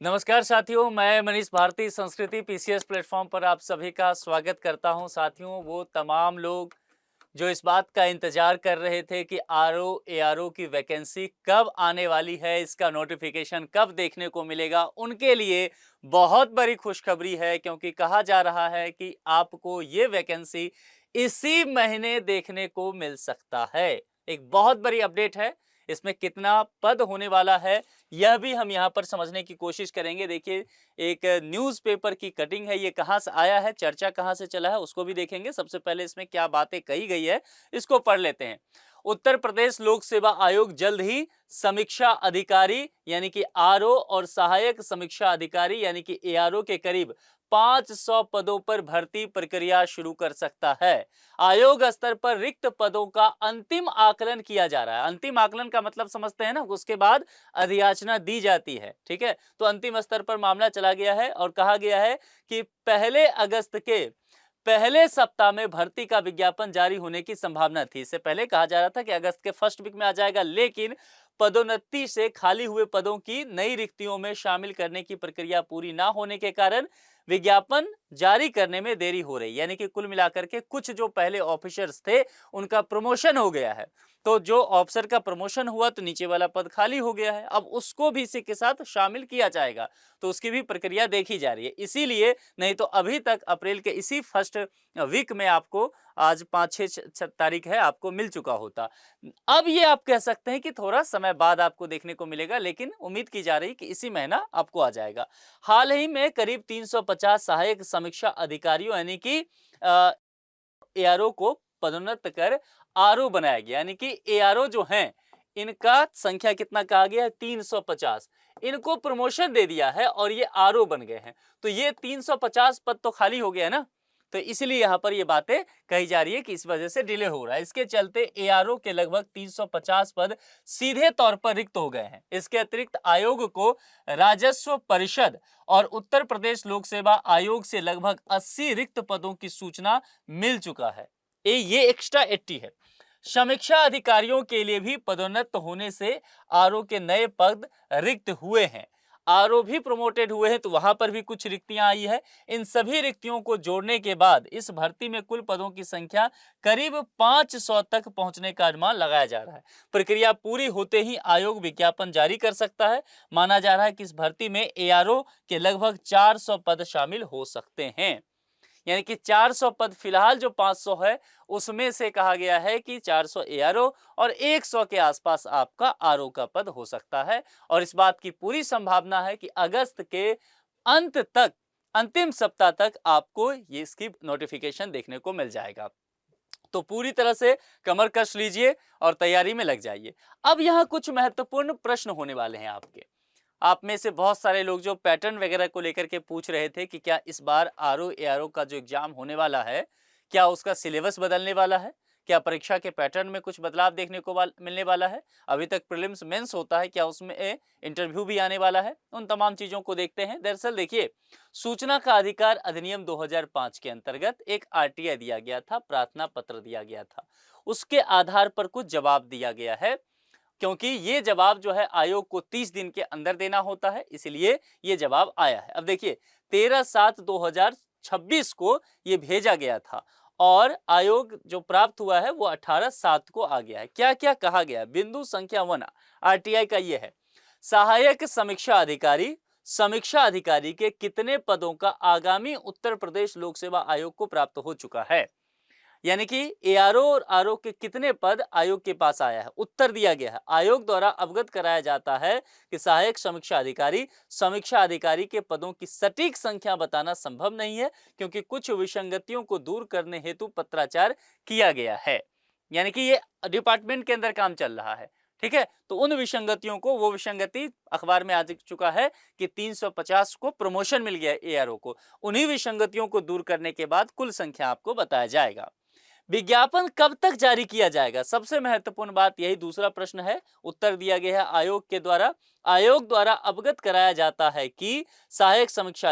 नमस्कार साथियों, मैं मनीष भारती संस्कृति पीसीएस प्लेटफॉर्म पर आप सभी का स्वागत करता हूं। साथियों, वो तमाम लोग जो इस बात का इंतजार कर रहे थे कि आरओ एआरओ की वैकेंसी कब आने वाली है, इसका नोटिफिकेशन कब देखने को मिलेगा, उनके लिए बहुत बड़ी खुशखबरी है। क्योंकि कहा जा रहा है कि आपको ये वैकेंसी इसी महीने देखने को मिल सकता है। एक बहुत बड़ी अपडेट है। इसमें कितना पद होने वाला है यह भी हम यहाँ पर समझने की कोशिश करेंगे। देखिए, एक न्यूज़पेपर की कटिंग है, ये कहाँ से आया है, चर्चा कहाँ से चला है, उसको भी देखेंगे। सबसे पहले इसमें क्या बातें कही गई है, इसको पढ़ लेते हैं। उत्तर प्रदेश लोक सेवा आयोग जल्द ही समीक्षा अधिकारी यानी कि आरओ और सहायक समीक्षा अधिकारी यानी कि एआरओ के करीब 500 पदों पर भर्ती प्रक्रिया शुरू कर सकता है। आयोग स्तर पर रिक्त पदों का अंतिम आकलन किया जा रहा है। अंतिम आकलन का मतलब समझते हैं ना, उसके बाद अधियाचना दी जाती है। ठीक है, तो अंतिम स्तर पर मामला चला गया है और कहा गया है कि पहले अगस्त के पहले सप्ताह में भर्ती का विज्ञापन जारी होने की संभावना थी। इससे पहले कहा जा रहा था कि अगस्त के फर्स्ट वीक में आ जाएगा, लेकिन पदोन्नति से खाली हुए पदों की नई रिक्तियों में शामिल करने की प्रक्रिया पूरी ना होने के कारण विज्ञापन जारी करने में देरी हो रही। यानी कि कुल मिलाकर के कुछ जो पहले ऑफिसर्स थे उनका प्रमोशन हो गया है। तो जो ऑफिसर का प्रमोशन हुआ तो नीचे वाला पद खाली हो गया है, अब उसको भी इसी के साथ शामिल किया जाएगा। तो उसकी भी प्रक्रिया देखी जा रही है। इसीलिए नहीं तो अभी तक अप्रैल के इसी फर्स्ट वीक में आपको, आज 5-6 तारीख है, आपको मिल चुका होता। अब ये आप कह सकते हैं कि थोड़ा समय बाद आपको देखने को मिलेगा, लेकिन उम्मीद की जा रही कि इसी महीना आपको आ जाएगा। हाल ही में करीब 350 सहायक समीक्षा अधिकारियों यानी कि एआरओ को पदोन्नत कर आरओ बनाया गया। यानी कि एआरओ जो हैं, इनका संख्या कितना कहा गया है, 350। इनको प्रमोशन दे दिया है और ये आरओ बन गए हैं। तो ये 350 पद तो खाली हो गया है ना, तो इसलिए यहां पर ये बातें कही जा रही है कि इस वजह से डिले हो रहा है। इसके चलते एआरओ के लगभग 350 पद सीधे तौर पर रिक्त हो गए हैं। इसके अतिरिक्त आयोग को राजस्व परिषद और उत्तर प्रदेश लोक सेवा आयोग से लगभग 80 रिक्त पदों की सूचना मिल चुका है। ये एक्स्ट्रा 80 है। समीक्षा अधिकारियों के लिए भी पदोन्नत होने से आरओ के नए पद रिक्त हुए हैं। आरओ भी प्रमोटेड हुए हैं, तो वहां पर भी कुछ रिक्तियां आई है। इन सभी रिक्तियों को जोड़ने के बाद इस भर्ती में कुल पदों की संख्या करीब 500 तक पहुंचने का अनुमान लगाया जा रहा है। प्रक्रिया पूरी होते ही आयोग विज्ञापन जारी कर सकता है। माना जा रहा है कि इस भर्ती में एआरओ के लगभग 400 पद शामिल हो सकते हैं। यानी कि 400 पद, फिलहाल जो 500 है उसमें से कहा गया है कि 400 एआरओ और 100 के आसपास आपका आरओ का पद हो सकता है। और इस बात की पूरी संभावना है कि अगस्त के अंत तक, अंतिम सप्ताह तक आपको ये इसकी नोटिफिकेशन देखने को मिल जाएगा। तो पूरी तरह से कमर कस लीजिए और तैयारी में लग जाइए। अब यहाँ कुछ महत्वपूर्ण प्रश्न होने वाले हैं आपके। आप में से बहुत सारे लोग जो पैटर्न वगैरह को लेकर के पूछ रहे थे कि क्या इस बार आरओ एआरओ का जो एग्जाम होने वाला है, क्या उसका सिलेबस बदलने वाला है, क्या परीक्षा के पैटर्न में कुछ बदलाव देखने को मिलने वाला है। अभी तक प्रीलिम्स मेंस होता है, क्या उसमें इंटरव्यू भी आने वाला है। उन तमाम चीजों को देखते हैं। दरअसल देखिए, सूचना का अधिकार अधिनियम 2005 के अंतर्गत एक आरटीआई दिया गया था, प्रार्थना पत्र दिया गया था। उसके आधार पर कुछ जवाब दिया गया है, क्योंकि ये जवाब जो है आयोग को 30 दिन के अंदर देना होता है, इसलिए ये जवाब आया है। अब देखिए, 13/7/2026 को ये भेजा गया था और आयोग जो प्राप्त हुआ है वो 18/7 को आ गया है। क्या क्या कहा गया? बिंदु संख्या 1 आरटीआई का ये है, सहायक समीक्षा अधिकारी के कितने पदों का आगामी उत्तर प्रदेश लोक सेवा आयोग को प्राप्त हो चुका है। यानी कि एआरओ और आरओ के कितने पद आयोग के पास आया है। उत्तर दिया गया है, आयोग द्वारा अवगत कराया जाता है कि सहायक समीक्षा अधिकारी के पदों की सटीक संख्या बताना संभव नहीं है, क्योंकि कुछ विसंगतियों को दूर करने हेतु पत्राचार किया गया है। यानी कि ये डिपार्टमेंट के अंदर काम चल रहा है। ठीक है, तो उन विसंगतियों को, वो विसंगति अखबार में आ चुका है कि 350 को प्रमोशन मिल गया एआरओ को। उन्हीं विसंगतियों को दूर करने के बाद कुल संख्या आपको बताया जाएगा। विज्ञापन कब तक जारी किया जाएगा? सबसे महत्वपूर्ण बात यही दूसरा प्रश्न है। उत्तर दिया गया है, आयोग द्वारा अवगत कराया जाता है कि सहायक समीक्षा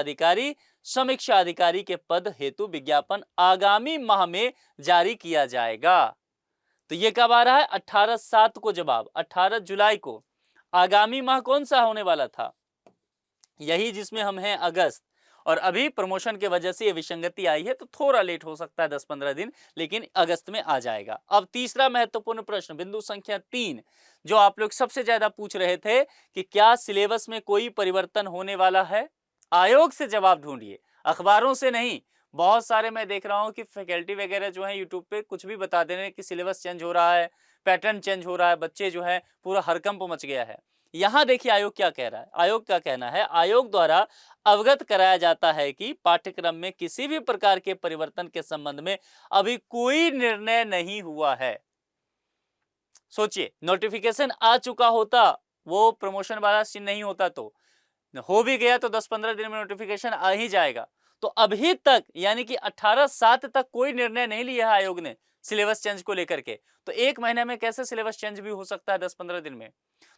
अधिकारी के पद हेतु विज्ञापन आगामी माह में जारी किया जाएगा। तो ये कब आ रहा है? 18/7 को जवाब, 18 जुलाई को। आगामी माह कौन सा होने वाला था? यही जिसमें हम हैं अगस्त, और अभी प्रमोशन के वजह से ये विसंगति आई है, तो थोड़ा लेट हो सकता है 10-15 दिन, लेकिन अगस्त में आ जाएगा। अब तीसरा महत्वपूर्ण प्रश्न, बिंदु संख्या 3, जो आप लोग सबसे ज्यादा पूछ रहे थे कि क्या सिलेबस में कोई परिवर्तन होने वाला है? आयोग से जवाब ढूंढिए, अखबारों से नहीं। बहुत सारे मैं देख रहा हूं कि फैकल्टी वगैरह जो है यूट्यूब पे कुछ भी बता दे रहे हैं कि सिलेबस चेंज हो रहा है, पैटर्न चेंज हो रहा है, बच्चे जो है पूरा हड़कंप मच गया है। यहां देखिए आयोग क्या कह रहा है। आयोग का कहना है, आयोग द्वारा अवगत कराया जाता है कि पाठ्यक्रम में किसी भी प्रकार के परिवर्तन के संबंध में अभी कोई निर्णय नहीं हुआ है। सोचिए, नोटिफिकेशन आ चुका होता, वो प्रमोशन वाला सीन नहीं होता, तो हो भी गया तो 10-15 दिन में नोटिफिकेशन आ ही जाएगा। तो अभी तक यानी कि 18/7 तक कोई निर्णय नहीं लिया है आयोग ने सिलेबस चेंज को लेकर के। तो एक महीने में कैसे सिलेबस चेंज भी हो सकता है 10-15 दिन में?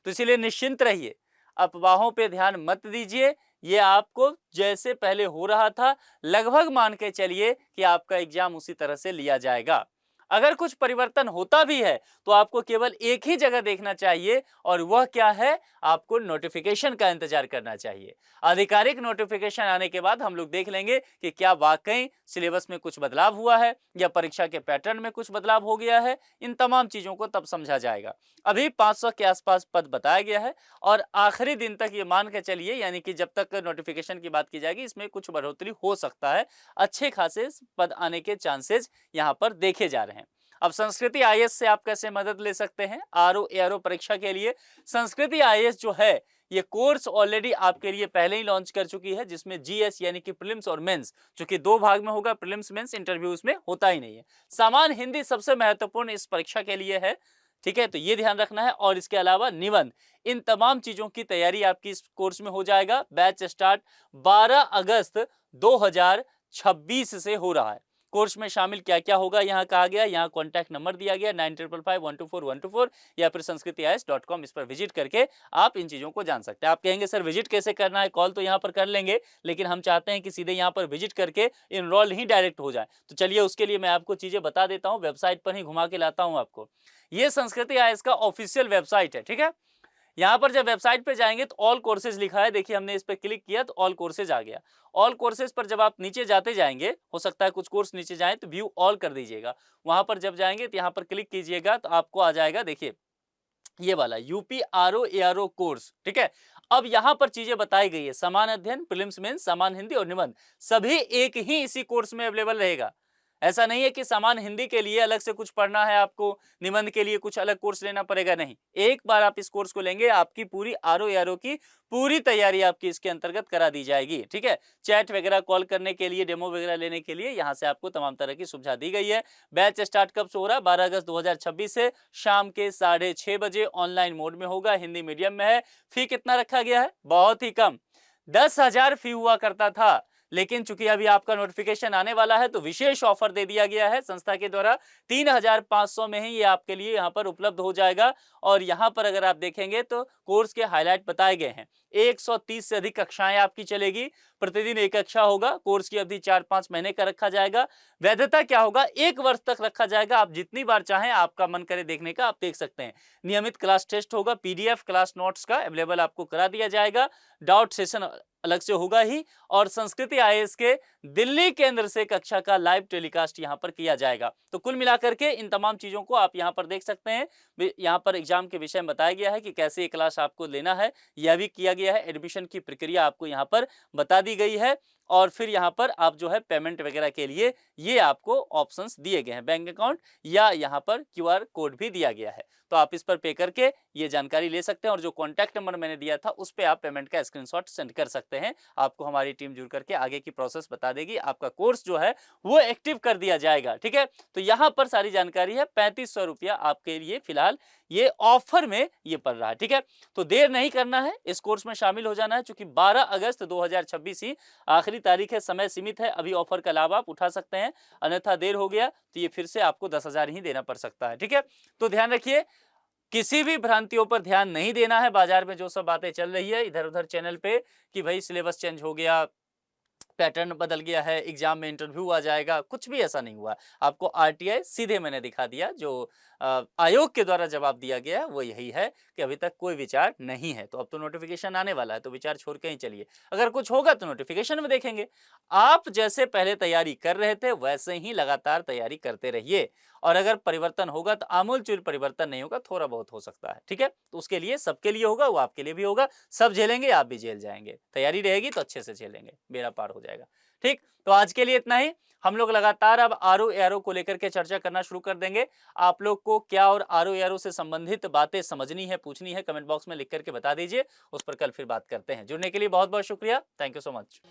तो इसीलिए निश्चिंत रहिए, अफवाहों पे ध्यान मत दीजिए। ये आपको जैसे पहले हो रहा था लगभग मान के चलिए कि आपका एग्जाम उसी तरह से लिया जाएगा। अगर कुछ परिवर्तन होता भी है तो आपको केवल एक ही जगह देखना चाहिए, और वह क्या है? आपको नोटिफिकेशन का इंतजार करना चाहिए। आधिकारिक नोटिफिकेशन आने के बाद हम लोग देख लेंगे कि क्या वाकई सिलेबस में कुछ बदलाव हुआ है या परीक्षा के पैटर्न में कुछ बदलाव हो गया है। इन तमाम चीजों को तब समझा जाएगा। अभी 500 के आसपास पद बताया गया है, और आखिरी दिन तक ये मान के चलिए, यानी कि जब तक नोटिफिकेशन की बात की जाएगी, इसमें कुछ बढ़ोतरी हो सकता है। अच्छे खासे पद आने के चांसेस यहाँ पर देखे जा रहे हैं। अब संस्कृति आईएएस से आप कैसे मदद ले सकते हैं आरओ एआरओ परीक्षा के लिए? संस्कृति आईएएस जो है, ये कोर्स ऑलरेडी आपके लिए पहले ही लॉन्च कर चुकी है, जिसमें जीएस यानी कि प्रीलिम्स और मेंस, जो कि 2 भाग में होगा। प्रीलिम्स मेंस इंटरव्यू इसमें होता ही नहीं है। सामान्य हिंदी सबसे महत्वपूर्ण इस परीक्षा के लिए है, ठीक है, तो ये ध्यान रखना है। और इसके अलावा निबंध, इन तमाम चीजों की तैयारी आपकी इस कोर्स में हो जाएगा। बैच स्टार्ट 12 अगस्त 2026 से हो रहा है। कोर्स में शामिल क्या क्या होगा यहाँ कहा गया, यहाँ कॉन्टैक्ट नंबर दिया गया 9555124124, या फिर sanskritiyes.com, इस पर विजिट करके आप इन चीजों को जान सकते हैं। आप कहेंगे सर विजिट कैसे करना है? कॉल तो यहाँ पर कर लेंगे, लेकिन हम चाहते हैं कि सीधे यहाँ पर विजिट करके इनरोल ही डायरेक्ट हो जाए। तो चलिए उसके लिए मैं आपको चीजें बता देता हूँ, वेबसाइट पर ही घुमा के लाता हूँ आपको। ये संस्कृति आईएएस का ऑफिशियल वेबसाइट है, ठीक है। यहाँ पर जब वेबसाइट पे जाएंगे तो ऑल कोर्सेज लिखा है, देखिए हमने इस पर क्लिक किया तो ऑल कोर्सेज आ गया। ऑल कोर्सेज पर जब आप नीचे जाते जाएंगे, हो सकता है कुछ कोर्स नीचे जाएं तो व्यू ऑल कर दीजिएगा। वहां पर जब जाएंगे तो यहाँ पर क्लिक कीजिएगा तो आपको आ जाएगा, देखिए ये वाला यूपी आरओ एआरओ कोर्स, ठीक है। अब यहाँ पर चीजें बताई गई है, समान अध्ययन, प्रीलिम्स मेंस, समान हिंदी और निबंध, सभी एक ही इसी कोर्स में अवेलेबल रहेगा। ऐसा नहीं है कि समान हिंदी के लिए अलग से कुछ पढ़ना है आपको, निबंध के लिए कुछ अलग कोर्स लेना पड़ेगा, नहीं। एक बार आप इस कोर्स को लेंगे, आपकी पूरी आरओ एआरओ की पूरी तैयारी आपकी इसके अंतर्गत करा दी जाएगी, ठीक है। चैट वगैरह कॉल करने के लिए, डेमो वगैरह लेने के लिए यहाँ से आपको तमाम तरह की सुविधा दी गई है। बैच स्टार्ट कब से हो रहा है? 12 अगस्त 2026 से शाम के 6:30 बजे ऑनलाइन मोड में होगा, हिंदी मीडियम में है। फी कितना रखा गया है? बहुत ही कम, 10,000 फी हुआ करता था, लेकिन चूंकि अभी आपका नोटिफिकेशन आने वाला है तो विशेष ऑफर दे दिया गया है संस्था के द्वारा। 3,500 में ही ये आपके लिए यहाँ पर उपलब्ध हो जाएगा। और यहाँ पर अगर आप देखेंगे तो कोर्स के हाईलाइट बताए गए हैं। 130 से अधिक कक्षाएं आपकी चलेगी, प्रतिदिन एक कक्षा होगा। कोर्स की अवधि 4-5 महीने का रखा जाएगा। वैधता क्या होगा? 1 वर्ष तक रखा जाएगा। आप जितनी बार चाहें, आपका मन करे देखने का, आप देख सकते हैं। नियमित क्लास टेस्ट होगा, पीडीएफ क्लास नोट्स का अवेलेबल आपको करा दिया जाएगा। डाउट सेशन अलग से होगा ही, और संस्कृति आईएएस के दिल्ली केंद्र से कक्षा का लाइव टेलीकास्ट यहां पर किया जाएगा। तो कुल मिलाकर के इन तमाम चीजों को आप यहां पर देख सकते हैं। यहां पर एग्जाम के विषय में बताया गया है कि कैसे ये क्लास आपको लेना है, यह भी किया गया है। एडमिशन की प्रक्रिया आपको यहां पर बता दी गई है, और फिर यहाँ पर आप जो है पेमेंट वगैरह के लिए ये आपको ऑप्शंस दिए गए हैं, बैंक अकाउंट या यहाँ पर क्यूआर कोड भी दिया गया है। तो आप इस पर पे करके ये जानकारी ले सकते हैं, और जो कॉन्टैक्ट नंबर मैंने दिया था उस पर आप पेमेंट का स्क्रीनशॉट सेंड कर सकते हैं। आपको हमारी टीम जुड़ करके आगे की प्रोसेस बता देगी, आपका कोर्स जो है वो एक्टिव कर दिया जाएगा, ठीक है। तो यहाँ पर सारी जानकारी है। 3500 रुपया आपके लिए फिलहाल ये ऑफर में ये पड़ रहा है, ठीक है। तो देर नहीं करना है, इस कोर्स में शामिल हो जाना है, क्योंकि 12 अगस्त 2026 ही आखिरी तारीख है, समय सीमित है। अभी ऑफर का लाभ आप उठा सकते हैं, अन्यथा देर हो गया तो ये फिर से आपको 10,000 ही देना पड़ सकता है, ठीक है। तो ध्यान रखिए, किसी भी भ्रांतियों पर ध्यान नहीं देना है। बाजार में जो सब बातें चल रही है इधर उधर चैनल पे कि भाई सिलेबस चेंज हो गया, पैटर्न बदल गया है, एग्जाम में इंटरव्यू आ जाएगा, कुछ भी ऐसा नहीं हुआ। आपको आरटीआई सीधे मैंने दिखा दिया, जो आयोग के द्वारा जवाब दिया गया है वो यही है कि अभी तक कोई विचार नहीं है। तो अब तो नोटिफिकेशन आने वाला है, तो विचार छोड़ के ही चलिए। अगर कुछ होगा तो नोटिफिकेशन में देखेंगे। आप जैसे पहले तैयारी कर रहे थे वैसे ही लगातार तैयारी करते रहिए, और अगर परिवर्तन होगा तो आमूल-चूल परिवर्तन नहीं होगा, थोड़ा बहुत हो सकता है, ठीक है? तो उसके लिए सबके लिए होगा, वो आपके लिए भी होगा, सब झेलेंगे, आप भी झेल जाएँगे। तैयारी रहेगी तो अच्छे से झेलेंगे, बेड़ा पार हो जाएगा। ठीक? तो आज के लिए इतना ही। हम लोग लगातार अब आरओ-एआरओ को लेकर के चर्चा करना शुरू कर देंगे। आप लोग को क्या और आरओ-एआरओ से संबंधित बातें समझनी है, पूछनी है, कमेंट बॉक्स में लिख कर के बता दीजिए। उस पर कल फिर बात करते हैं। जुड़ने के लिए बहुत-बहुत शुक्रिया। Thank you so much.